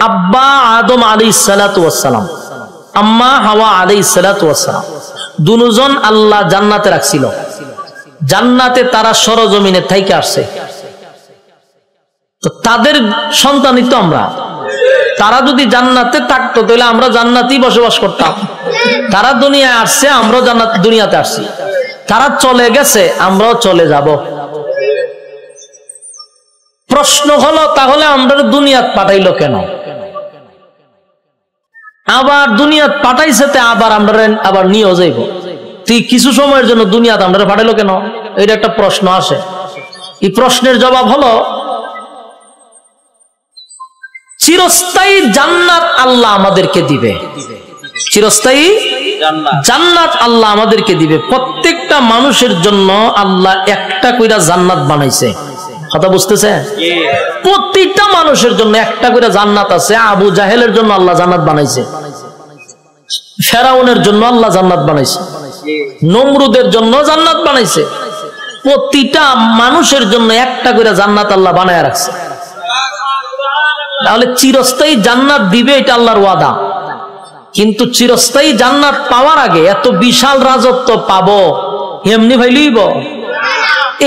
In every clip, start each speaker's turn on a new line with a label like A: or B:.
A: আব্বা আদম আলাইহিস সালাতু ওয়াস সালাম, আম্মা হাওয়া আলাইহিস সালাতু ওয়াস সালাম, দুজন আল্লাহ জান্নাতে রাখছিল। জান্নাতে তারা সরজমিনে থাইকে আসছে, তো তাদের সন্তানই তো আমরা। তারা যদি জান্নাতে থাকতো তাহলে আমরা জান্নাতেই বসবাস করতাম। তারা দুনিয়ায় আসছে, আমরাও জান্নাত দুনিয়াতে আসছি। তারা চলে গেছে, আমরাও চলে যাব। প্রশ্ন হলো তাহলে আমরা দুনিয়াত পাঠাইলো কেন? আবার দুনিয়াত পাঠাইছে, আবার আমরা আবার নিয়েও যাইব। তুই কিছু সময়ের জন্য দুনিয়াতে আমরা পাঠাইলো কেন? এটা একটা প্রশ্ন আসে। এই প্রশ্নের জবাব হলো, চিরস্থায়ী জান্নাত আল্লাহ আমাদেরকে দিবে। চিরস্থায়ী জান্নাত আল্লাহ আমাদেরকে দিবে। প্রত্যেকটা মানুষের জন্য আল্লাহ একটা কইরা জান্নাত বানাইছে। কথা বুঝতেছে? প্রতিটা মানুষের জন্য একটা করে জান্নাত আছে। আবু জাহেলের জন্য আল্লাহ জান্নাত বানাইছে, ফেরাউনের জন্য আল্লাহ জান্নাত বানাইছে, নমরুদের জন্য জান্নাত বানাইছে। প্রতিটা মানুষের জন্য একটা করে জান্নাত আল্লাহ বানায় রাখছে। তাহলে চিরস্থায়ী জান্নাত দিবে, এটা আল্লাহর ওয়াদা। কিন্তু চিরস্থায়ী জান্নাত পাওয়ার আগে এত বিশাল রাজত্ব পাবো এমনি ভাইলইব?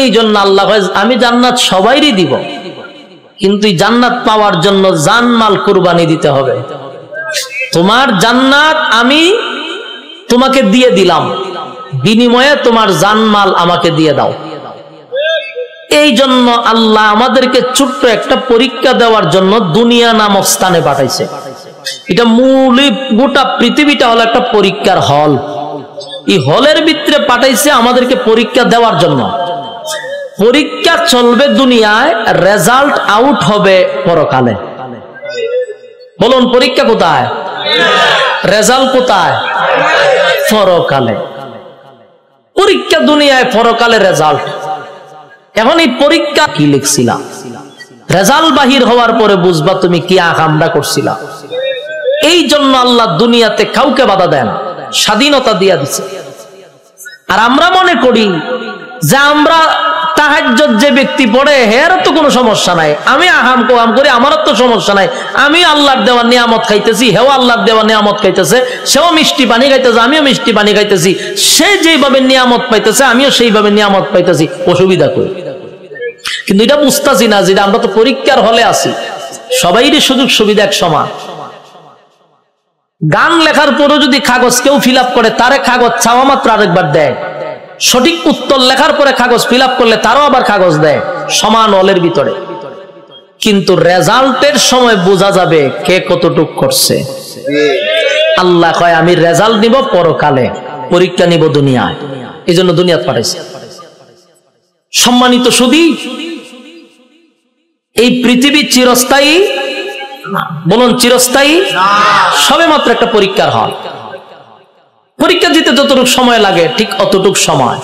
A: এই জন্য আল্লাহ আমি জান্নাত সবাইরই দিব, কিন্তু জান্নাত পাওয়ার জন্য জানমাল কুরবানি দিতে হবে। তোমার জান্নাত আমি তোমাকে দিয়ে দিলাম, বিনিময়ে তোমার জানমাল আমাকে দিয়ে দাও। এই জন্য আল্লাহ আমাদেরকে ছোট্ট একটা পরীক্ষা দেওয়ার জন্য দুনিয়া নামক স্থানে পাঠাইছে। এটা মূল গোটা পৃথিবীটা হলো একটা পরীক্ষার হল। এই হলের ভিতরে পাঠাইছে আমাদেরকে পরীক্ষা দেওয়ার জন্য। পরীক্ষা চলবে দুনিয়ায়, রেজাল্ট আউট হবে পরকালে। বলুন পরীক্ষা কোথায়, রেজাল্ট কোথায়? পরকালে। পরীক্ষা দুনিয়ায়, পরকালে রেজাল্ট। এখন এই পরীক্ষা কি লিখছিলা, রেজাল্ট বাহির হওয়ার পরে বুঝবা তুমি কি আকামরা করছিলা। এই জন্য আল্লাহ দুনিয়াতে কাউকে বাধা দেয় না, স্বাধীনতা দিয়া দিচ্ছে। আর আমরা মনে করি যে আমরা তাহাজ্জুদ যে ব্যক্তি পড়ে এর তো কোনো সমস্যা নাই, আমি আহাম কোয়াম করি আমারও তো সমস্যা নাই, আমি আল্লাহর দেওয়া নিয়ামত খাইতেছি, হেও আল্লাহর দেওয়া নিয়ামত খাইতেছে, সেও মিষ্টি পানি খাইতেছে, আমিও মিষ্টি পানি খাইতেছি, সে যেভাবে নিয়ামত পাইতেছে আমিও সেইভাবে নিয়ামত পাইতেছি, অসুবিধা করি। কিন্তু এটা বুঝতেছি না যেটা আমরা তো পরীক্ষার হলে আছি, সবাইরই সুযোগ সুবিধা এক সমান। গান লেখার পরও যদি কাগজ কেউ ফিল আপ করে, তারে কাগজ চাওয়া মাত্র আরেকবার দেয়। সঠিক উত্তর লেখার পরে কাগজ ফিল আপ করলে তারও আবার কাগজ দেয়, সমান হলের ভিতরে। কিন্তু রেজাল্টের সময় বোঝা যাবে কে কতটুক করছে। আল্লাহ কয় আমি রেজাল্ট নিব পরকালে, পরীক্ষা নিব দুনিয়ায়। এই জন্য দুনিয়াত পাঠাইছে। সম্মানিত সুধী, এই পৃথিবী চিরস্থায়ী? বলুন চিরস্থায়ী? সবে মাত্র একটা পরীক্ষার হল। পরীক্ষা দিতে যতটুকু সময় লাগে ঠিক অতটুক সময়।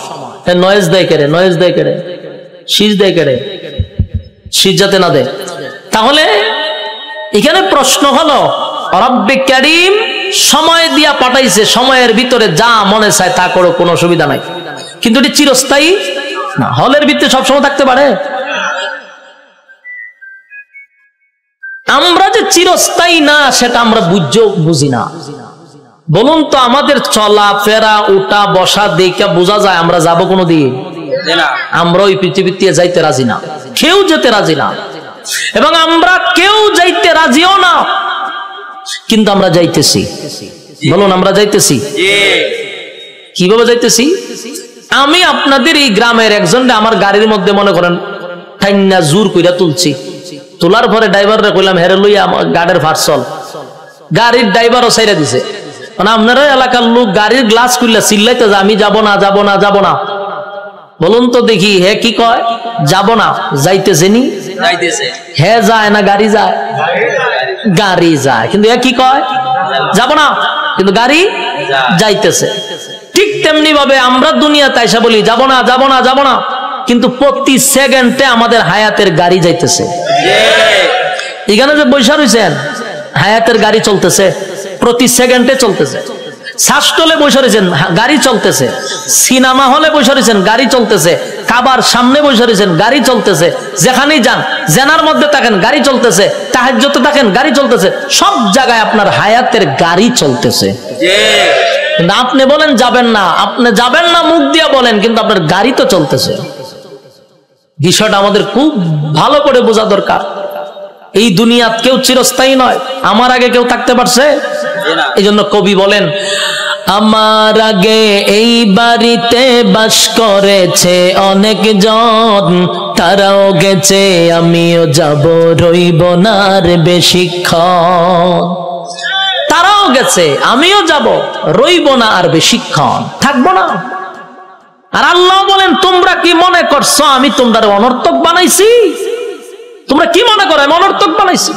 A: নয়েজ দেয় কেড়ে, নয়েজ দেয় কেড়ে, শীষ দেয় কেড়ে, শীষ যাতে না দেয়। তাহলে এখানে প্রশ্ন হলো, রব্বে কারীম সময় দিয়া পাঠাইছে, সময়ের ভিতরে যা মনে চায় তা করো, কোনো অসুবিধা নাই। কিন্তু এটি চিরস্থায়ী না, হলের ভিতরে সবসময় থাকতে পারে। আমরা যে চিরস্থায়ী না সেটা আমরা বুঝি না। বলুন তো, আমাদের চলা ফেরা উঠা বসা দেখে বোঝা যায় আমরা যাবো কোনো দিন? আমরা ওই পৃথিবীতে যাইতে রাজি না, কেউ যেতে রাজি না, এবং আমরা কেউ যাইতে রাজিও না, কিন্তু আমরা যাইতেছি। বলুন আমরা যাইতেছি। কিভাবে যাইতেছি? আমি আপনাদের এই গ্রামের একজনকে আমার গাড়ির মধ্যে মনে করেন ঠাইনা জোর কইরা তুলছি, তোলার পরে ড্রাইভাররা কইলাম হেরে লইয়া আমার গাড়ির ভার্সল, গাড়ির ড্রাইভারও ছাইরা দিছে। মানে আপনারা এলাকার লোক গাড়ির গ্লাস খুললে চিল্লাইতে যে আমি যাব না, যাব না, যাব না। বলুন তো দেখি হে কি কয়? যাব না। যাইতেছে নি? হে যায় না গাড়ি যায়? গাড়ি যায়, কিন্তু এ কি কয়? যাব না, কিন্তু গাড়ি যাইতেছে। ঠিক তেমনি ভাবে আমরা দুনিয়াতে আইসা বলি যাব না, যাব না, যাব না, কিন্তু প্রতি সেকেন্ডে আমাদের হায়াতের গাড়ি যাইতেছে। এখানে যে বৈশা রয়েছেন, হায়াতের গাড়ি চলতেছে, প্রতি সেকেন্ডে চলতেছে। শ্বাসতলে বসে রয়েছেন, গাড়ি চলতেছে। সিনেমা হলে বসে রয়েছেন, গাড়ি চলতেছে। কাবার সামনে বসে রয়েছেন, গাড়ি চলতেছে। যেখানেই যান, জেনার মধ্যে থাকেন, গাড়ি চলতেছে। তাহাজ্জুদে থাকেন, গাড়ি চলতেছে। সব জায়গায় আপনার হায়াতের গাড়ি চলতেছে। কিন্তু আপনি বলেন যাবেন না, আপনি যাবেন না মুখ দিয়া বলেন, কিন্তু আপনার গাড়ি তো চলতেছে। বিষয়টা আমাদের খুব ভালো করে বোঝা দরকার। এই দুনিয়াত কেউ চিরস্থায়ী নয়। আমার আগে কেউ থাকতে পারছে? এই জন্য কবি বলেন, আমার আগে এই বাড়িতে বাস করেছে অনেক জন, তারাও গেছে আমিও যাব, রইব না আর বেশিক্ষণ। তারাও গেছে আমিও যাব, রইব না আর বেশিক্ষণ, থাকবো না। আর আল্লাহ বলেন, তোমরা কি মনে করছো আমি তোমরা অনর্থক বানাইছি? তোমরা কি মনে করো আমি অনর্থক বানাইছি?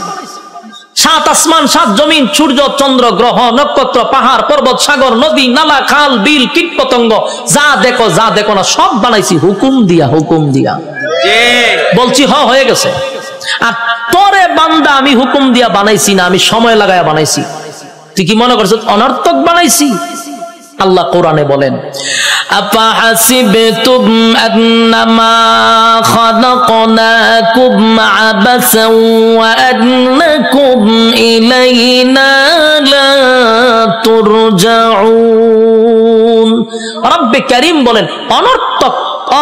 A: সাত আসমান, সাত জমিন, সূর্য, চন্দ্র, গ্রহ, নক্ষত্র, পাহাড়, পর্বত, সাগর, নদী, নালা, খাল, বিল, কীট পতঙ্গ, যা দেখো না সব বানাইছি হুকুম দিয়া, হুকুম দিয়া। বলছি হয়ে গেছে। আর তোরে বান্দা আমি হুকুম দিয়া বানাইছি না, আমি সময় লাগায়া বানাইছি। তুই কি মনে করছিস অনর্থক বানাইছি? আল্লাহ কোরআনে বলেন, আফাহাসিবতুম আন্নামা খালাকনাকুম আবাসান ওয়া আন্নাকুম ইলাইনা লা তুরজাউন। রব্বে কারীম বলেন, অনর্থক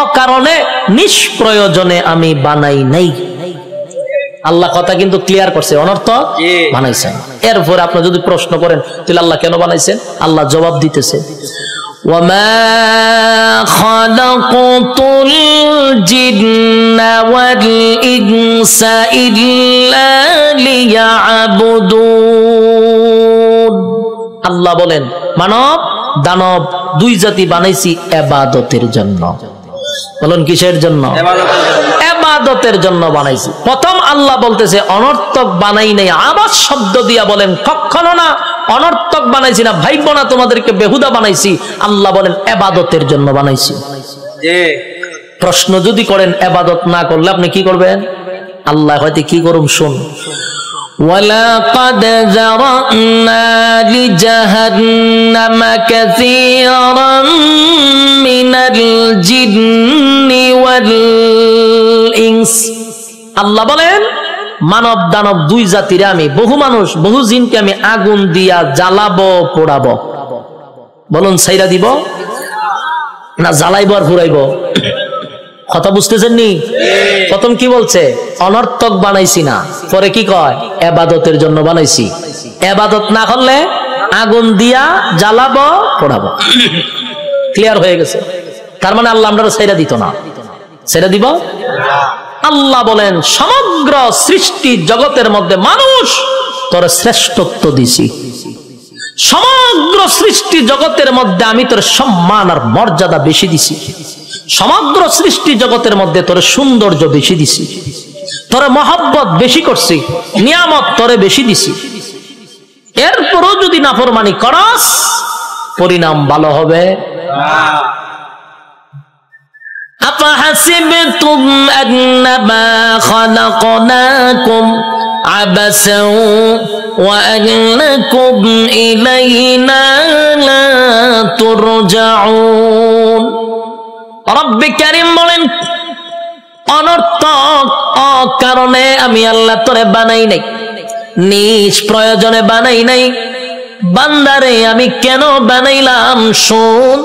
A: অকারণে নিষ্প্রয়োজনে আমি বানাই নাই। আল্লাহ কথা কিন্তু ক্লিয়ার করছে, অনর্থক বানাইছেন। এরপর আপনি যদি প্রশ্ন করেন তাহলে আল্লাহ কেন বানাইছেন, আল্লাহ জবাব দিতেছে, ওয়ামা খালাকাতুল জিন্না ওয়াল ইনসা ইল্লা লিয়াবুদুন। আল্লাহ বলেন, মানব দানব দুই জাতি বানাইছি ইবাদতের জন্য। বলুন কিসের জন্য? ইবাদতের জন্য বানাইছি। প্রথম আল্লাহ বলতেছে অনর্থক বানাই নাই, আবাস শব্দ দিয়া বলেন কখনো না অনর্থক বানাইছি না, ভাইব না তোমাদেরকে বেহুদা বানাইছি। আল্লাহ বলেন ইবাদতের জন্য বানাইছি। প্রশ্ন যদি করেন ইবাদত না করলে আপনি কি করবেন, আল্লাহ হয়তো কি করুম শুন, ওয়ালাকাদ যারানা লিজাহান্নামা কাসীরাম মিনাল জিন্নি ওয়াল ইনস। আল্লাহ বলেন মানব দানব দুই জাতিরে আমি, বহু মানুষ বহু জিনকে আমি আগুন দিয়া জ্বালাবো পোড়াবো। বলুন ছাইরা দিব না জ্বালাইবো আর পুরাইবো? কথা বুঝতেছেন নি? প্রথম কি বলছে, অনর্থক বানাইছি না, পরে কি কয় ইবাদতের জন্য বানাইছি। ইবাদত না করলে আগুন দিয়া জ্বালাবো পোড়াবো। ক্লিয়ার হয়ে গেছে? তার মানে আল্লাহ আমরা ছেড়ে দিত না, ছেড়ে দিব। আল্লাহ বলেন সমগ্র সৃষ্টি জগতের মধ্যে মানুষ তোর শ্রেষ্ঠত্ব দিছি, সমগ্র সৃষ্টি জগতের মধ্যে আমি তোর সম্মান আর মর্যাদা বেশি দিছি, সমগ্র সৃষ্টি জগতের মধ্যে তোর সৌন্দর্য বেশি দিছি, তোর মহব্বত বেশি করছি, নিয়ামত তোরে বেশি দিছি। এরপরও যদি নাফরমানি করস পরিণাম ভালো হবে। আফাহাসিবতুম আন্নামা খালাকনাকুম আবাসান ওয়া আন্নাকুম ইলাইনা লা তুরজাউন। রব্বে কারীম বলেন অনর্থক অকারণে আমি আল্লাহ তোরে বানাই নাই, নিষ্প্রয়োজনে বানাই নাই। বান্দারে আমি কেন বানাইলাম শুন,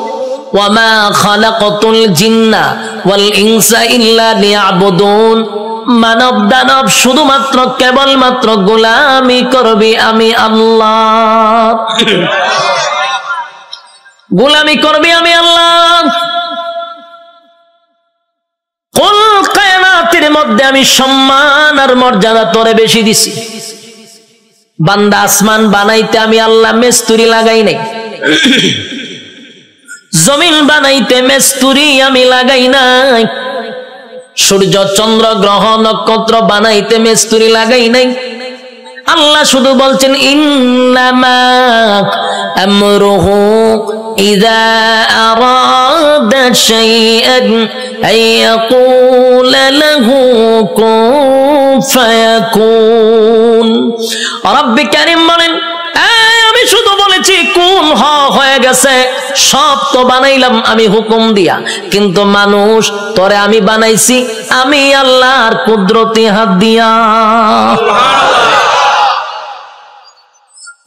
A: ওয়ামা খালাকাতুল জিন্না ওয়াল ইনসা ইল্লা লিয়াবুদুন। মানব দানব শুধুমাত্র কেবলমাত্র গোলামি করবি আমি আল্লাহ, গোলামি করবি আমি আল্লাহ। কুল কায়নাতের মধ্যে আমি সম্মান আর মর্যাদা তোরে বেশি দিছি। বান্দা আসমান বানাইতে আমি আল্লাহ মিস্ত্রি লাগাই নাই, জমিন বানাইতে মিস্ত্রি আমি লাগাই নাই, সূর্য চন্দ্র গ্রহ নক্ষত্র বানাইতে মিস্ত্রি লাগাই নাই। আল্লাহ শুধু বলছেন ইন্নামা আমরুহু ইযা আরাদা শাইআন আইয়াকুলা লাহু কুন ফায়াকুন। রব্বে কারীম বলেন আমি শুধু বলেছি কোন হয়ে গেছে, সব তো বানাইলাম আমি হুকুম দিয়া, কিন্তু মানুষ তোরে আমি বানাইছি আমি আল্লাহর কুদরতি হাত দিয়া।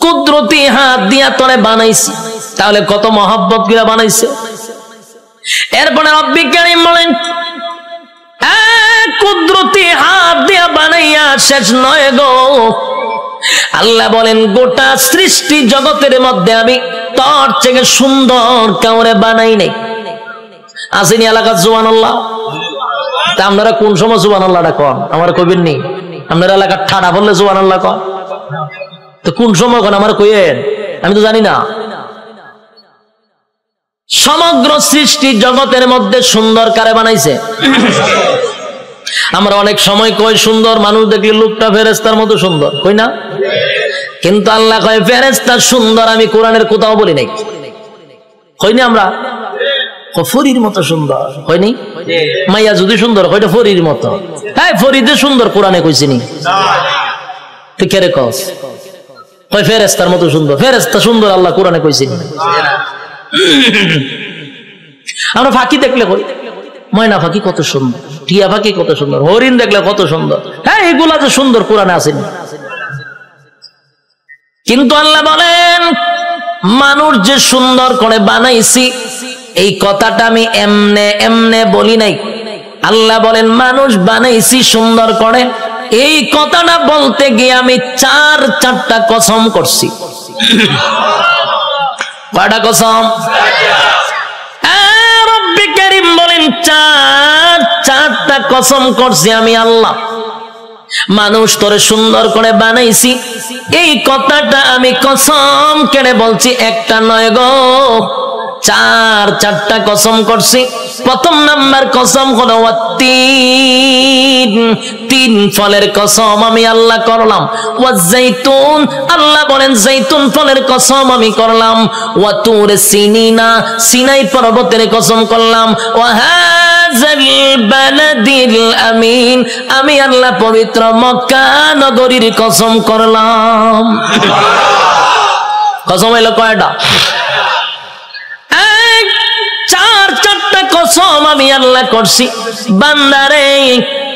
A: কুদরতি হাত দিয়া তোরে বানাইছি, তাহলে কত মহব্বত দিয়া বানাইছে। এরপরে রব্বি কারীম বলেন কুদরতি হাত দিয়া বানাইয়া শেষ নয় গো, আল্লাহ বলেন গোটা সৃষ্টি জগতের মধ্যে আমি তোর থেকে সুন্দর কাউরে বানাই নাই। আসেনি এলাকার সুবহানাল্লাহ? তা আপনারা কোন সময় সুবহানাল্লাহটা কন? আমার কইবেন নি? আপনারা এলাকার ঠাডা বললে সুবহানাল্লাহ কন, তো কোন সময় কন আমার কইয়েন? আমি তো জানি না। সমগ্র সৃষ্টি জগতের মধ্যে সুন্দর কারে বানাইছে? আমরা অনেক সময় কই সুন্দর মানুষ দেখলে লোকটা ফেরেশতার মতো সুন্দর, কই না? কিন্তু আল্লাহ কয় ফেরেশতা সুন্দর আমি কোরআনের কোথাও বলি নাই। হয়নি আমরা ফরির মতো সুন্দর হয়নি? মাইয়া যদি সুন্দর হয়তো ফরির মতো, হ্যাঁ ফরিদে সুন্দর কোরআনে কইছি নি? তুই কে রে কস? কয় ফেরেশতার মতো সুন্দর, ফেরেশতা সুন্দর আল্লাহ কোরআনে কইছি নি? আমরা ফাঁকি দেখলে কই ময়না পাখি কত সুন্দর, টিয়া পাখি কত সুন্দর, হরিণ দেখলে কত সুন্দর, হ্যাঁ এগুলা যে সুন্দর কোরআনে আসেনি। কিন্তু আল্লাহ বলেন মানুষ যে সুন্দর করে বানাইছি এই কথাটা আমি এমনে এমনে বলি নাই। আল্লাহ বলেন মানুষ বানাইছি সুন্দর করে, এই কথাটা বলতে গিয়ে আমি চারটা কসম করছি। কয়টা কসম? রব্বি কারীম বলেন চারটা কসম করছি আমি আল্লাহ। মানুষ তোরে সুন্দর করে বানাইছি এই কথাটা আমি কসম কেড়ে বলছি, একটা নয় গো, চারটা কসম করছি। প্রথম নাম্বার কসম হলো তিন ফলের কসম আমি আল্লাহ করলাম। ওয়াজাইতুন, আল্লাহ বলেন জাইতুন ফলের কসম আমি করলাম। ওয়া তুর সিনিনা, সিনাই পর্বতের কসম করলাম। ওয়া হাযাল বালাদিল আমিন, আমি আল্লাহ পবিত্র মক্কা নগরীর কসম করলাম। কসম হলো কয়টা? চারটা কসম আমি আল্লাহ করছি। বান্দারে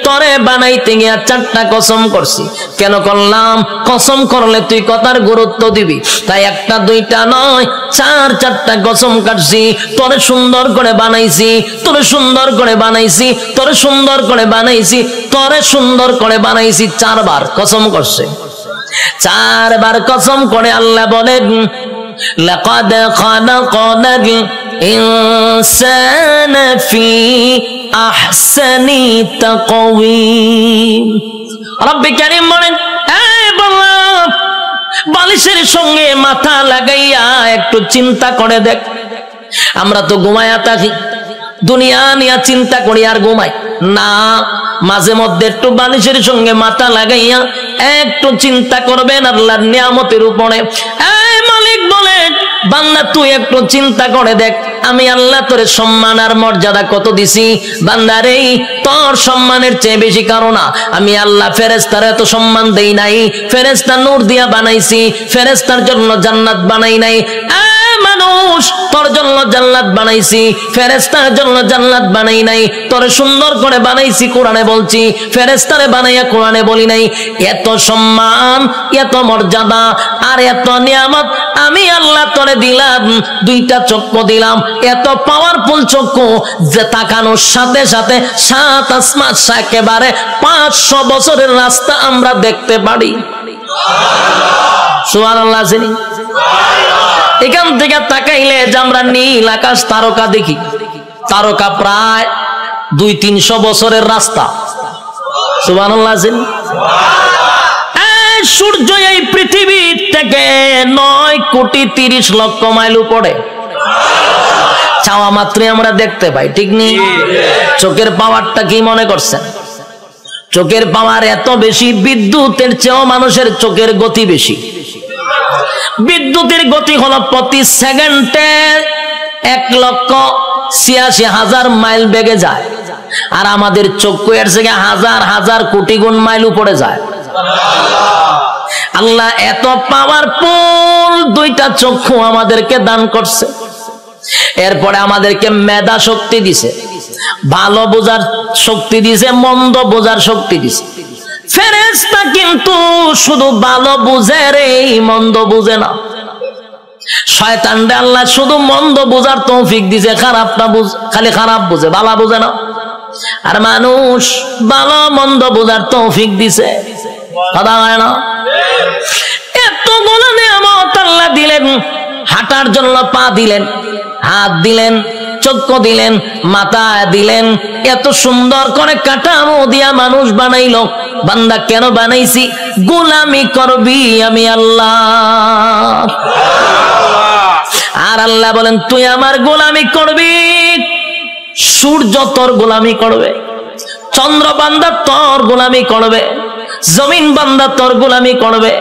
A: তরে বানাইতে গিয়া চারটা কসম করছি। কেন করলাম? কসম করলে তুই কথার গুরুত্ব দিবি, তাই একটা দুইটা নয় চারটা কসম কাটছি। তোরে সুন্দর করে বানাইছি, তোরে সুন্দর করে বানাইছি, তোরে সুন্দর করে বানাইছি, তোরে সুন্দর করে বানাইছি। চারবার কসম করছে। চারবার কসম করে আল্লাহ বলেন লাকাদ খালাকনাল ইনসানা ফি আহসানি তাকওয়িম। রব্বি কারীম বলেন বালিশের সঙ্গে মাথা লাগাইয়া একটু চিন্তা করে দেখ। আমরা তো ঘুমায়া থাকি, দুনিয়া নিয়ে চিন্তা করি আর ঘুমাই না। মাঝে মধ্যে একটু বালিশের সঙ্গে মাথা লাগাইয়া একটু চিন্তা করবেন আল্লাহর নিয়ামতের উপরে। মালিক বলে বান্দা তুই একটু চিন্তা করে দেখ আমি আল্লাহ তোরে সম্মান আর মর্যাদা কত দিছি। বান্দারে তোর সম্মানের চেয়ে বেশি কারণ আমি আল্লাহ ফেরেশতার এত সম্মান দেই নাই। ফেরেশতা নূর দিয়া বানাইছি, ফেরেশতার জন্য জান্নাত বানাই নাই। মানুষ তোর জন্য জান্নাত বানাইছি, ফেরেশতার জন্য জান্নাত বানাই নাই। তোরে সুন্দর করে বানাইছি কোরআনে বলছি, ফেরেশতারে বানাইয়া কোরআনে বলি নাই। এত সম্মান, এত মর্যাদা আর এত নিয়ামত আমি আল্লাহ তোরে দিলাম। দুইটা চক্ষু দিলাম, এত পাওয়ারফুল চক্ষু যে তাকানোর সাথে সাথে সাত আসমান একেবারে 500 বছরের রাস্তা আমরা দেখতে পারি। সুবহানাল্লাহ। এখান থেকে তাকাইলে যে আমরা নীল আকাশ তারকা দেখি, তারকা প্রায় 200-300 বছরের রাস্তা। সুবহানাল্লাহ। সূর্য এই পৃথিবীর থেকে 9,30,00,000 মাইল উপরে, চাওয়া মাত্রই আমরা দেখতে পাই, ঠিক নেই? চোখের পাওয়ারটা কি মনে করছেন? চোখের পাওয়ার এত বেশি, বিদ্যুতের চেয়েও মানুষের চোখের গতি বেশি। বিদ্যুতের গতি হলো প্রতি সেকেন্ডে 1,86,000 মাইল বেগে যায়, আর আমাদের চক্ষু এর থেকে হাজার হাজার কোটি গুণ মাইল উপরে যায়। আল্লাহ এত পাওয়ারফুল দুইটা চক্ষু আমাদেরকে দান করছে, এরপরে আমাদেরকে মেধা শক্তি দিছে, ভালো বোঝার শক্তি দিছে, মন্দ বোঝার শক্তি দিছে। ফেরেশতা কিন্তু শুধু ভালো বুঝে রে, মন্দ বুঝে না। শয়তানরে আল্লাহ শুধু মন্দ বোঝার তৌফিক দিছে, খারাপটা খালি খারাপ বুঝে, ভালো বুঝে না। আর মানুষ ভালো মন্দ বোঝার তৌফিক দিছে, কথা হয় না? এতগুলো নিয়ামত আল্লাহ দিলেন, হাঁটার জন্য পা দিলেন, হাত দিলেন, চক্ষু দিলেন, মাথা দিলেন, এত সুন্দর করে কাঠামো দিয়া মানুষ বানাইলো। বান্দা কেন বানাইছি? গোলামি করবি আমি আল্লাহ। আর আল্লাহ বলেন তুই আমার গোলামি করবি। সূর্য তোর গোলামি করবে, চন্দ্র বান্দা তোর গোলামি করবে, জমিন বান্দা তোর গোলামি করবে,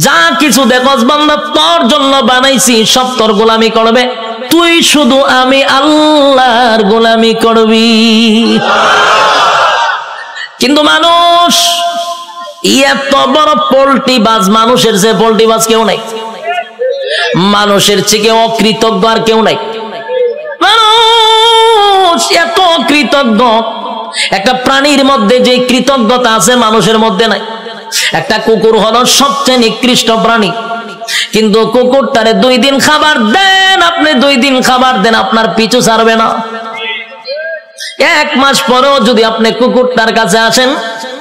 A: যা কিছু দেখস বান্দা তোর জন্য বানাইছি সব তোর গোলামি করবে। তুই শুধু আমি আল্লাহর গোলামি করবি। কিন্তু মানুষ এত বড় পোল্ট্রি বাজ, মানুষের যে পোল্ট্রি বাজ কেউ নাই, মানুষের চেয়ে অকৃতজ্ঞ আর কেউ নাই। মানুষ এত কৃতজ্ঞ, একটা প্রাণীর মধ্যে যে কৃতজ্ঞতা আছে মানুষের মধ্যে নাই। একটা কুকুর হলো সবচেয়ে নিকৃষ্ট প্রাণী, কিন্তু কুকুরটারে 2 দিন খাবার দেন, আপনি 2 দিন খাবার দেন, আপনার পিছু ছাড়বে না। 1 মাস পরেও যদি আপনি কুকুরটার কাছে আসেন,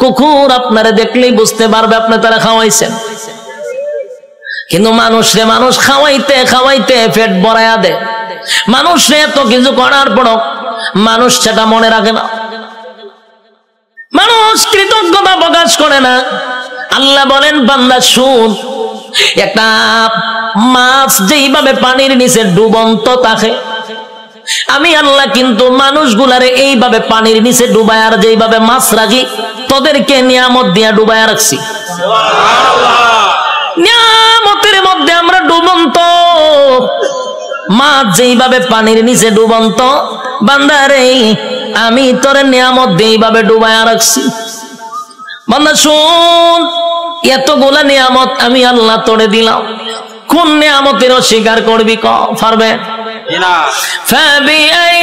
A: কুকুর আপনারে দেখলেই বুঝতে পারবে আপনি তারা খাওয়াইছেন। কিন্তু মানুষরে মানুষ খাওয়াইতে খাওয়াইতে পেট ভরায়া দেয়। মানুষরে এত কিছু করার পরও মানুষ সেটা মনে রাখে না, মানুষ কৃতজ্ঞতা প্রকাশ করে না। আল্লাহ বলেন বান্দা শুন, একটা মাছ যেইভাবে পানির নিচে ডুবন্ত থাকে, আমি আল্লাহ কিন্তু মানুষগুলারে এইভাবে পানির নিচে ডুবায়, আর যেইভাবে মাছ রাখি তোদেরকে নিয়ামত দিয়া ডুবায় রাখছি। নিয়ামতের মধ্যে আমরা ডুবন্ত, মাছ যেইভাবে পানির নিচে ডুবন্ত, বান্দারে আমি তোর নিয়ামত দিয়ে এইভাবে ডুবায় রাখছি। বান্দা শুন, এতগুলা নিয়ামত আমি আল্লাহ তোরে দিলাম, কোন নিয়ামতের অস্বীকার করবি? ক পারবে না। ফাবিআই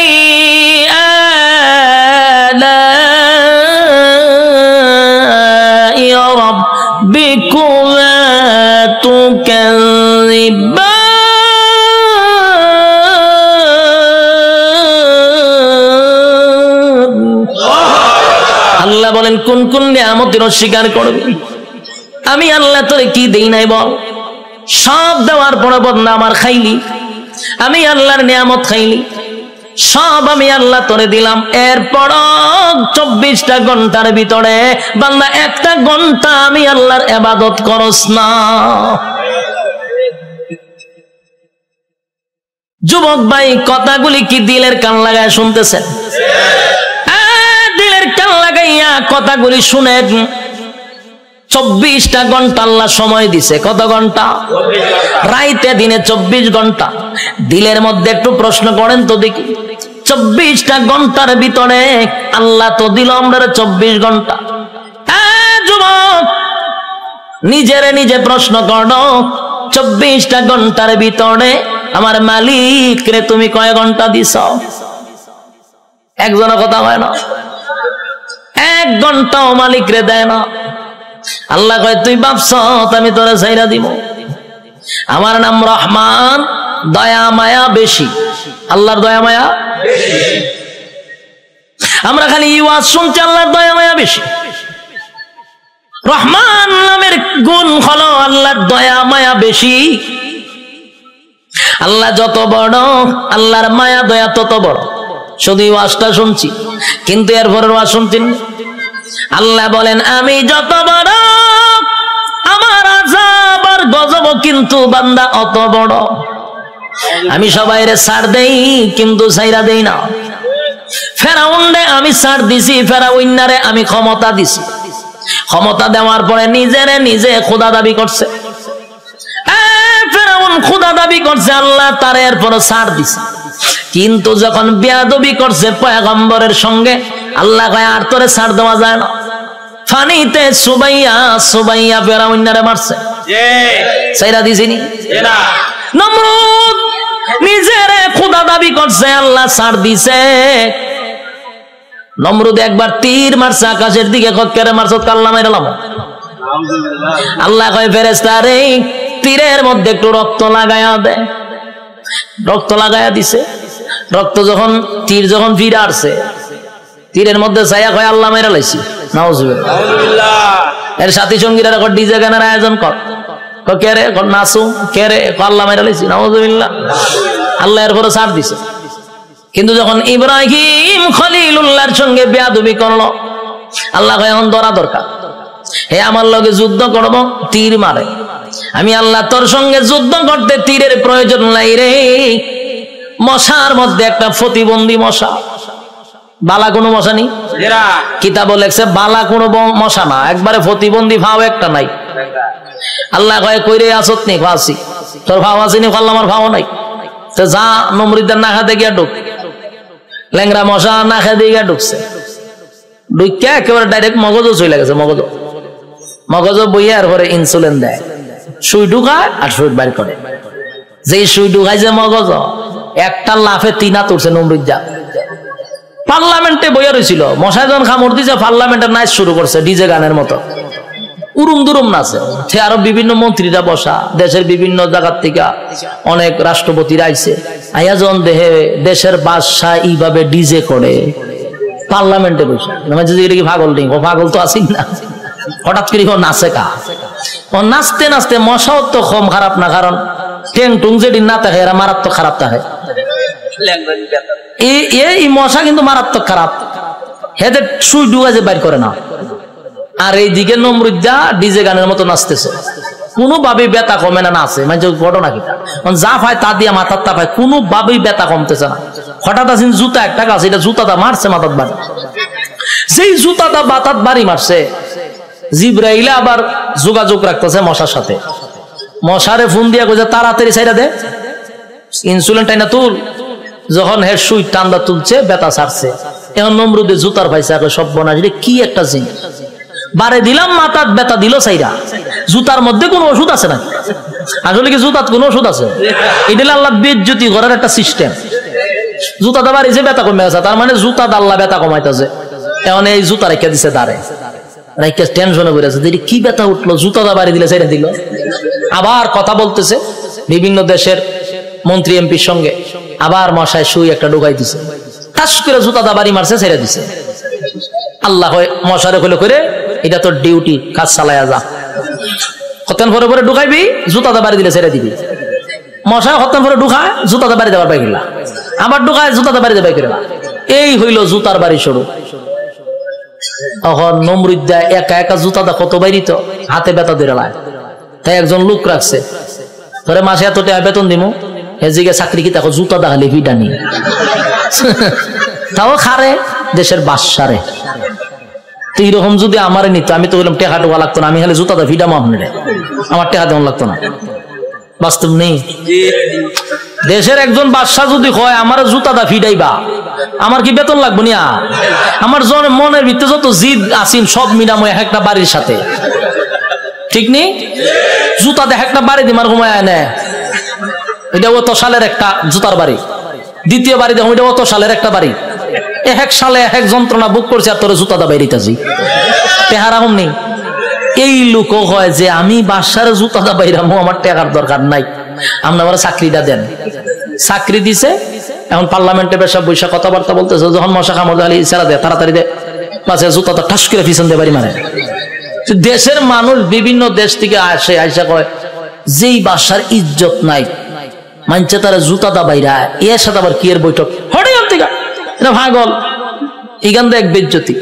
A: আলাই রাব্বিকুমা তুকাযিবান। আল্লাহ বলেন কোন কোন নিয়ামতের অস্বীকার করবি? আমি আল্লাহ তোরে কি দেই নাই বল? সব দেওয়ার পরে বদনা আমার খাইলি, আমি আল্লাহর নিয়ামত খাইলি, সব আমি আল্লাহ তোরে দিলাম। এরপর 24টা ঘন্টার ভিতরে বান্দা 1টা ঘন্টা আমি আল্লাহর ইবাদত করস না। যুবক ভাই, কথাগুলি কি দিলের কান লাগায় শুনতেছেন? দিলের কান লাগাইয়া কথাগুলি শুনেন। 24টা ঘন্টা আল্লাহ সময় দিছে। কত ঘন্টা? রাইতে দিনে 24 ঘন্টা। দিলের মধ্যে একটু প্রশ্ন করেন তো দেখি, 24টা ঘন্টার ভিতরে আল্লাহ তো দিল আমরা 24 ঘন্টা। যুবক, নিজেরে নিজে প্রশ্ন করো, 24টা ঘন্টার ভিতরে আমার মালিক রে তুমি কয় ঘন্টা দিছ? একজনের কথা হয় না, 1 ঘন্টাও মালিক রে দেয় না। আল্লাহ কয় তুই ভাবছ আমি তোরে ছাইরা দিব? আমার নাম রহমান, দয়া মায়া বেশি। আল্লাহর দয়া মায়া বেশি। আমরা খালি ওয়াজ শুনছি আল্লাহর দয়া মায়া বেশি। রহমান নামের গুণ হলো আল্লাহর দয়া মায়া বেশি। আল্লাহ যত বড়, আল্লাহর মায়া দয়া তত বড়। শুধু ওয়াজটা শুনছি, কিন্তু এরপরের ওয়াজ শুনছেন। আল্লাহ বলেন আমি যত বড়, আমার আযাব আর গজব কিন্তু বান্দা অত বড়। আমি সবাইরে ছাড় দেই, কিন্তু ছাইরা দেই না। ফেরাউনরে আমি ছাড় দিছি, ফেরাউনারে আমি ক্ষমতা দিছি। ক্ষমতা দেওয়ার পরে নিজেরে নিজে খোদা দাবি করছে। ফেরাউন খোদা দাবি করছে, আল্লাহ তার এরপর ছাড় দিছে। কিন্তু যখন বেয়াদবি করছে পয়গম্বরের সঙ্গে, আল্লাহ কয় আর তোরে ছাড় দেওয়া যায় না। ফানিতে সুবাইয়া সুবাইয়া ফেরাউনারে মারছে। সাইরা দিছিনি না। নমরুদ নিজের খোদা দাবি করছে, আল্লাহ ছাড় দিছে। নমরুদ একবার তীর মারছে আকাশের দিকে, কক্কেরে মারছ কাল্লা মাইরালাম। আল্লাহ কয় ফেরেশতা রে তীরের মধ্যে একটু রক্ত লাগায়া দে। রক্ত লাগায়া দিছে। রক্ত যখন তীর যখন ফিরে আসছে তীরের মধ্যে ছায়া কয় আল্লাহ মাইরা লাইছি। নাউজুবিল্লাহ। এর সাথী সঙ্গীরা ডিজে গানের আয়োজন কর, কে রে নাচু, কে রে আল্লাহ মাইরা লাইছি। নাউজুবিল্লাহ। আল্লাহ এর পরে ছাড় দিছে। কিন্তু যখন ইব্রাহিম খলিলুল্লাহর সঙ্গে বেয়াদবি করলো, আল্লাহ কয় এখন ধরা দরকার। হে আমার লগে যুদ্ধ করব, তীর মারে। আমি আল্লাহ তোর সঙ্গে যুদ্ধ করতে তীরের প্রয়োজন নাই রে। মশার মধ্যে একটা প্রতিবন্ধী মশা, বালা কোনো মশা নেই। কিতাব লেখছে বালা কোনো মশা না, একবারে প্রতিবন্ধী ভাও একটা নাই। আল্লাহ কয় কইরে আসত নি ফাঁসি, তোর ভাও আসেনি, ফাল্লা আমার ভাও নাই। তো যা নমরুদের না খাতে গিয়া ঢুক। ল্যাংরা মশা না খেতে গিয়া ঢুকছে, ঢুকিয়া একেবারে ডাইরেক্ট মগজও চলে গেছে। মগজ বইয়া আর পরে ইনসুলিন দেয়, সুই ঢুকায় আর সুই বাইর করে। যেই সুই ঢুকায় যে মগজ, একটা লাফে তিনা তুলছে নমরুদ। যা পার্লামেন্টে বইয়া রয়েছিল, মশায় যখন খামড় দিছে পার্লামেন্টের নাচ শুরু করছে ডিজে গানের মতো, উরুম দুরুম নাচে। সে আরো বিভিন্ন মন্ত্রীরা বসা, দেশের বিভিন্ন জায়গার থেকে অনেক রাষ্ট্রপতিরা আইছে। আয়াজন দেহে দেশের বাদশাহ এইভাবে ডিজে করে পার্লামেন্টে বসে। এটা কি পাগল নেই? ও পাগল তো আসি না, হঠাৎ করে নাচে কা। ও নাচতে নাচতে মশাও তো কম খারাপ না, কারণ টেং টুং যেদিন না থাকে এরা মারাত্মক খারাপ থাকে। এই মশা কিন্তু মারাত্মক খারাপ, হেদের সুই ডুগা যে বাইর করে না। আর এইদিকে নমরুদ্দা ডিজে গানের মতো নাচতেছে, কোনোভাবেই ব্যথা কমে না। নাচে মানে ঘটনা কিটা যা পায় তা দিয়ে মাথার তা পায়, কোনোভাবেই ব্যথা কমতেছে না। হঠাৎ আসেন জুতা একটা গাছ, এটা জুতাটা মারছে মাথার বাড়ি। সেই জুতাটা মাথার বাড়ি মারছে, জিব্রাইলে আবার যোগাযোগ রাখতেছে মশার সাথে। মশারে ফোন দিয়া কইছে তাড়াতাড়ি ছাইরা দে, ইনসুলিন টাইনা তুল। যখন হের সুই টান্দা তুলছে, ব্যথা ছাড়ছে। এখন নমরুদে জুতার পাইছে, সব বনা কি একটা জিনিস বারে দিলাম, মাথার ব্যথা দিল সাইরা। জুতার মধ্যে কোন ওষুধ আছে না? আসলে কি জুতার কোন ওষুধ আছে? এটা আল্লাহ বেজ্জতি করার একটা সিস্টেম। জুতাটা বাড়িছে, ব্যথা কমে গেছে, তার মানে জুতা আল্লাহ ব্যথা কমাইতেছে। এখন এই জুতা রেখে দিছে দাঁড়ে, রেখে টেনশনে করে আছে, কি ব্যথা উঠলো, জুতাটা বাড়ি দিলে ছেড়ে দিল। আবার কথা বলতেছে বিভিন্ন দেশের মন্ত্রী এমপির সঙ্গে, আবার মশায় সুই একটা ঢুকাই দিছে, টাস করে জুতাটা বাড়ি মারছে, ছেড়ে দিছে। আল্লাহ মশারে হলো করে এটা তোর ডিউটি, কাজ চালায়া যা। হতেন পরে পরে ঢুকাইবি, জুতাটা বাড়ি দিলে ছেড়ে দিবি। মশা হতেন পরে ঢুকায়, জুতাটা বাড়ি দেবার পাই গেলা, আবার ঢুকায়, জুতাটা বাড়ি দেবাই গেলা। এই হইল জুতার বাড়ি শুরু। তখন নমরুদ্দা একা একা জুতাটা কত বাইরিত, হাতে ব্যথা ধরে লায়। তাই একজন লোক রাখছে, ধরে মাসে এত টাকা বেতন দিমু, হেজিকে চাকরি কি দেখো জুতা দেখালে ভিডানি তাও খারে দেশের বাদশারে। এইরকম যদি আমার নিত, আমি তো বললাম টেকা টোকা লাগতো না, আমি খালি জুতাটা ভিডামো আপনার, আমার টেকা দেওয়া লাগতো না। বাস্তব নেই। দেশের একজন বাদশা যদি হয় আমার জুতাটা ফিডাইবা, আমার কি বেতন লাগবো না? আমার মনের ভিতরে যত জিদ আসিন সব মিলামো এক একটা বাড়ির সাথে, ঠিক নেই? জুতা দেখ একটা বাড়ি দিমার ঘুমায় আয় না, এটা অত সালের একটা জুতার বাড়ি। দ্বিতীয় বাড়ি দেখো, এটা অত সালের একটা বাড়ি। এক সালে এক যন্ত্রণা বুক করছে, আর তোর জুতাটা বাইরিতেছি, টেহারা কম নেই। এই লোক হয় যে আমি বাসার জুতাটা বাইরামো, আমার টেকার দরকার নাই, আপনি আমার চাকরিটা দেন। চাকরি দিছে, এখন পার্লামেন্টে বেশা বৈশা কথাবার্তা বলতেছে, যখন মশা কামড় আলী ইশারা দেয় তাড়াতাড়ি দেয়, পাশে জুতাটা ঠাস করে পিছন দিয়ে বাড়ি মারে। দেশের মানুষ বিভিন্ন দেশ থেকে আসে, আইসা কয় যেই বাসার ইজ্জত নাই, মানছে তারা জুতাটা বাইরা, এর সাথে আবার কি এর বৈঠক হঠাৎ থেকে, এটা ভাগল, এখান থেকে এক বেজ্জতি।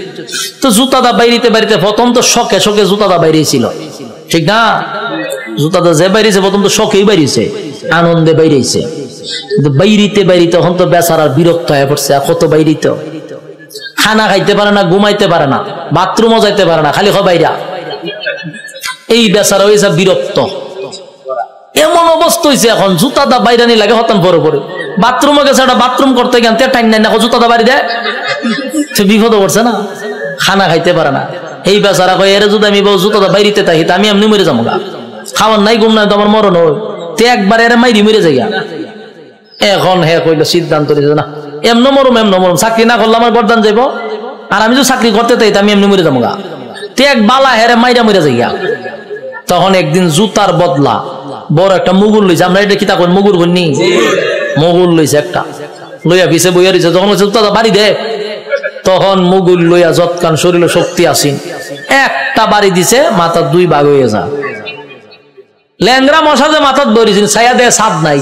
A: তো জুতাটা বাইরিতে বাড়িতে প্রথম তো শখে শখে জুতাটা বাইরেছিল, ঠিক না? জুতাটা যে বাইরেছে প্রথম তো শখেই বাইরেছে, আনন্দে বাইরেছে, কিন্তু বাইরিতে বাইরিতে তখন তো বেচারার বিরক্ত হয়ে পড়ছে। কত বাইরিত, খানা খাইতে পারে না, ঘুমাইতে পারে না, বাথরুমও যাইতে পারে না, খালি বাইরা। এই বেচারা হয়েছে বিরক্ত। এমন অবস্থা হয়েছে এখন জুতাটা বাইরানি লাগে হতান পরে পরে। বাথরুমে গেছে, একটা বাথরুম করতে গেন টাইম নাই না, জুতাটা বাড়ি দেয়, সে বিপদ করছে না, খানা খাইতে পারে না। এই বেচারা কয় এর যদি আমি জুতাটা বাইরিতে থাকি আমি এমনি মরে যাবো, খাওয়ার নাই ঘুম নাই তো আমার মরণ হয়, তে একবার এর মাইরি মরে যাইয়া। এখন হে কইল সিদ্ধান্ত নিয়েছে না এমন মরম চাকরি না করলে আমার গর্দান যাইব, আর আমি যদি চাকরি করতে চাই আমি এমনি মরে যাবো গা, তে এক বালা হেরে মাইরা মরে যাইয়া। তখন একদিন জুতার বদলা বড় একটা মুগুর লইছে, আমরা এটা কিতা কই মুগুর বলনি, মুগুর লইছে একটা, লইয়া পিছে বইয়া রইছে। তখন জুতা বাড়ি দে, তখন মুগুর লইয়া যৎকান শরীরে শক্তি আসিন একটা বাড়ি দিছে, মাথা দুই ভাগ হয়ে যা। ল্যাংরা মশা যে মাথার ধরেছিল ছায়া দেয়, ছাদ নাই,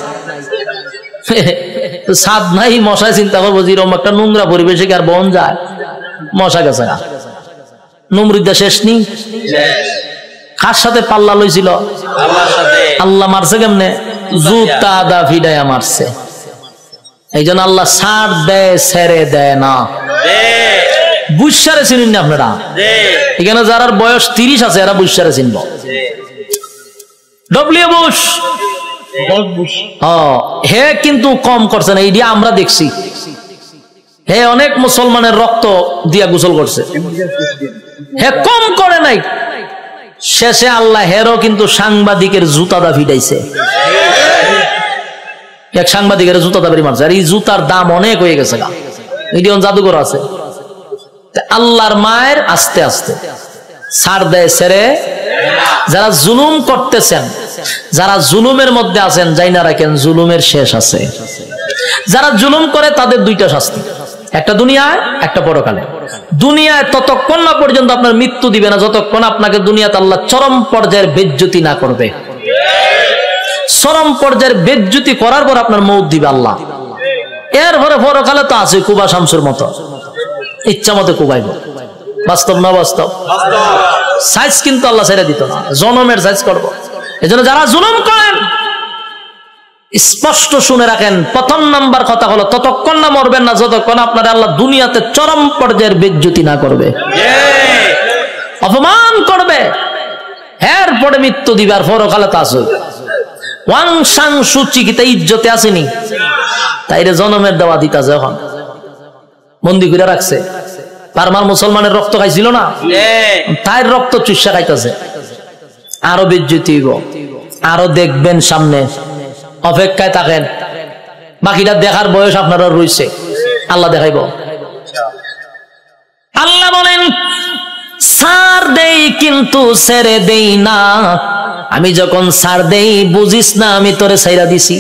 A: ছাদ নাই, মশায় চিন্তা করবো যেরকম একটা নোংরা পরিবেশে আর বন যায়, মশা গেছে না, নমরুদ্দা শেষ নি। কার সাথে পাল্লা লইছিল? আল্লাহ মারছে কেমনে? জুতা দা ফিডাইয়া মারছে। এই জন্য আল্লাহ ছাড় দেয়, ছেড়ে দেয় না। বুঝসারে চিনেন না আপনারা? এখানে যারা বয়স 30 আছে এরা বুঝসারে চিনব। ডব্লিউ বুশ হে কিন্তু কম করছে না, এইটা আমরা দেখছি। হে অনেক মুসলমানের রক্ত দিয়া গোসল করছে, হে কম করে নাই। শেষে আল্লাহ হেরও কিন্তু সাংবাদিকের জুতা দা ফিডাইছে, এক সাংবাদিকের জুতা দা বাড়ি মারছে। আর এই জুতার দাম অনেক হয়ে গেছে গা, এটি জাদুঘর আছে। আল্লাহর মায়ের আস্তে আস্তে ছাড় দেয়, ছেড়ে। যারা জুলুম করতেছেন, যারা জুলুমের মধ্যে আছেন, যাই না রাখেন জুলুমের শেষ আছে। যারা জুলুম করে তাদের দুইটা শাস্তি, একটা দুনিয়ায় একটা পরকালে। দুনিয়ায় ততক্ষণ না পর্যন্ত আপনার মৃত্যু দিবে না যতক্ষণ আপনাকে দুনিয়াতে আল্লাহ চরম পর্যায়ের বেজ্জতি না করবে। চরম পর্যায়ের বেজ্জতি করার পর আপনার মৌত দিবে আল্লাহ। এরপরে পরকালে তো আছে কুবা শামসুর মতো, ইচ্ছা মতো কুবাইব। বাস্তব না বাস্তব? সাইজ কিন্তু আল্লাহ ছেড়ে দিত না, জনমের সাইজ করবো। এই জন্য যারা জুলুম করেন স্পষ্ট শুনে রাখেন, প্রথম নাম্বার কথা হলো ততক্ষণ না মরবেন না যতক্ষণ আপনার আল্লাহ দুনিয়াতে চরম পর্যায়ের বেজ্জতি না করবে, অপমান করবে। এরপরে মৃত্যু দিবে, আর পরকালে তা আছে ওয়াং সাং সুচি কি তাই ইজ্জতে আসেনি, তাইরে জনমের দেওয়া দিতাছে। এখন বন্দি করে রাখছে, পারমার মুসলমানের রক্ত খাইছিল না, তাই রক্ত চুষা খাইতেছে। আরো বেজ্জতি হইব, আরো দেখবেন সামনে, অপেক্ষায় থাকেন। বাকিটা দেখার বয়স আপনারা রয়েছে, আল্লাহ দেখাইব। আল্লাহ বলেন ছাড় দেই কিন্তু ছেড়ে দেই না। আমি যখন ছাড় দেই বুঝিস না আমি তোরে ছাইরা দিছি।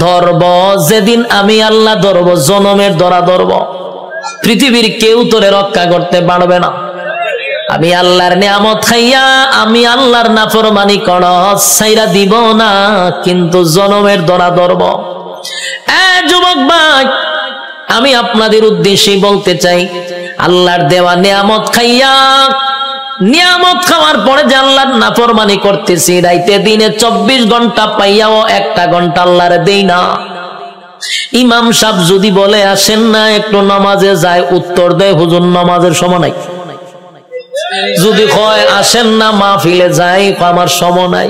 A: ধরব যেদিন আমি আল্লাহ ধরব, জনমের ধরা ধরব, পৃথিবীর কেউ তোরে রক্ষা করতে পারবে না। আমি আল্লাহর নিয়ামত খাইয়া আমি আল্লাহর নাফরমানি করস, ছাইরা দিব না, কিন্তু জনমের ধরা ধরব। যুবক ভাই, আমি আপনাদের উদ্দেশ্যে বলতে চাই, আল্লাহর দেওয়া নিয়ামত খাইয়া, নিয়ামত খাওয়ার পরে যে আল্লাহর নাফরমানি করতেছি, রাইতে দিনে 24 ঘন্টা পাইয়াও 1টা ঘন্টা আল্লাহর দেই না। ইমাম সাহেব যদি বলে আসেন না একটু নামাজে যায়, উত্তর দেয় হুজুর নামাজের সময় নাই। যদি কয় আসেন না মাহফিলে যাই, আমার সময় নাই।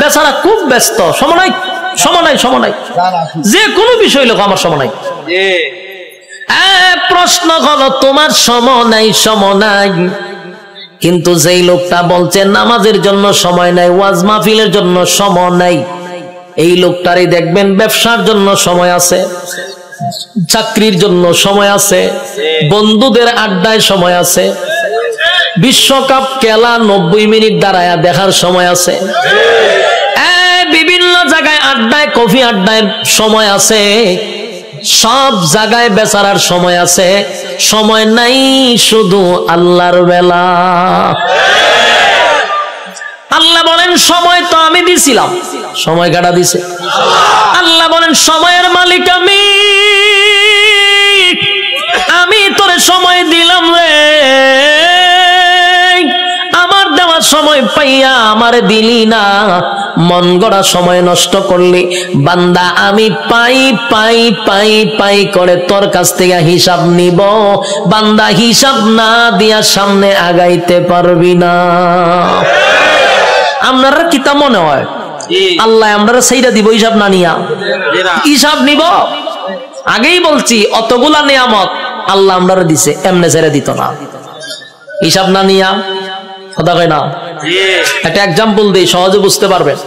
A: বেচারা খুব ব্যস্ত, সময় নাই, সময় নাই, সময় নাই, যে কোনো বিষয় লোক আমার সময় নাই। প্রশ্ন হলো তোমার সময় নাই, সময় নাই, কিন্তু যেই লোকটা বলছে নামাজের জন্য সময় নাই, ওয়াজ মাহফিলের জন্য সময় নাই, এই লোকটারই দেখবেন ব্যবসার জন্য সময় আছে, চাকরির জন্য সময় আছে, বন্ধুদের আড্ডায় সময় আছে, বিশ্বকাপ খেলা 90 মিনিট দাঁড়ায়া দেখার সময় আছে, বিভিন্ন জায়গায় আড্ডায়, কফি আড্ডায় সময় আছে, সব জায়গায় বেচারার সময় আছে। সময় নাই শুধু আল্লাহর বেলা। আল্লাহ বলেন সময় তো আমি দিছিলাম, সময় কাটা দিছে আল্লাহ। বলেন সময়ের মালিক আমি তোরে সময় দিলাম রে, আমার দেওয়ার সময় পাইয়া আমারে দিলি না, মন গড়া সময় নষ্ট করলি। বান্দা আমি পাই পাই পাই পাই করে তোর কাছ থেকে হিসাব নিব, বান্দা হিসাব না দিয়া সামনে আগাইতে পারবি না। আপনারা কিতা মনে হয় আল্লাহ আমরা সেইটা দিব হিসাব না নিয়া? হিসাব নিব। আগেই বলছি অতগুলা নিয়ামত আল্লাহ আমরা দিছে, এমনে ছেড়ে দিত না, হিসাব না নিয়া। কথা কয় না? একটা এক্সাম্পল দিই, সহজে বুঝতে পারবেন।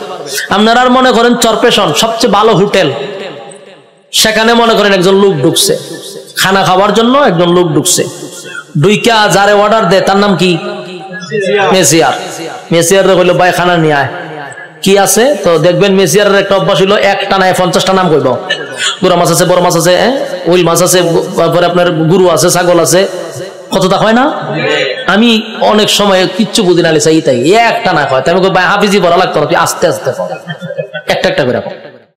A: আপনারা আর মনে করেন চরপেশন সবচেয়ে ভালো হোটেল, সেখানে মনে করেন একজন লোক ঢুকছে খানা খাওয়ার জন্য, একজন লোক ঢুকছে, ডুইকা যারে অর্ডার দেয় তার নাম কি? মেসিয়ার। মেসিয়ার কইলো ভাই খানা নিয়ে আয়, কি আছে? তো দেখবেন মেসিয়ারের একটা অভ্যাস হলো একটা নাই 50টা নাম কইব। গুড়া মাছ আছে, বড় মাছ আছে, উইল মাছ আছে, তারপরে আপনার গরু আছে, ছাগল আছে, কতটা হয় না? আমি অনেক সময় কিচ্ছু বুঝি না, তাই একটা না হয়, তাই আমি ভাই হাফিজি পড়া লাগতো না, তুই আস্তে আস্তে একটা একটা করে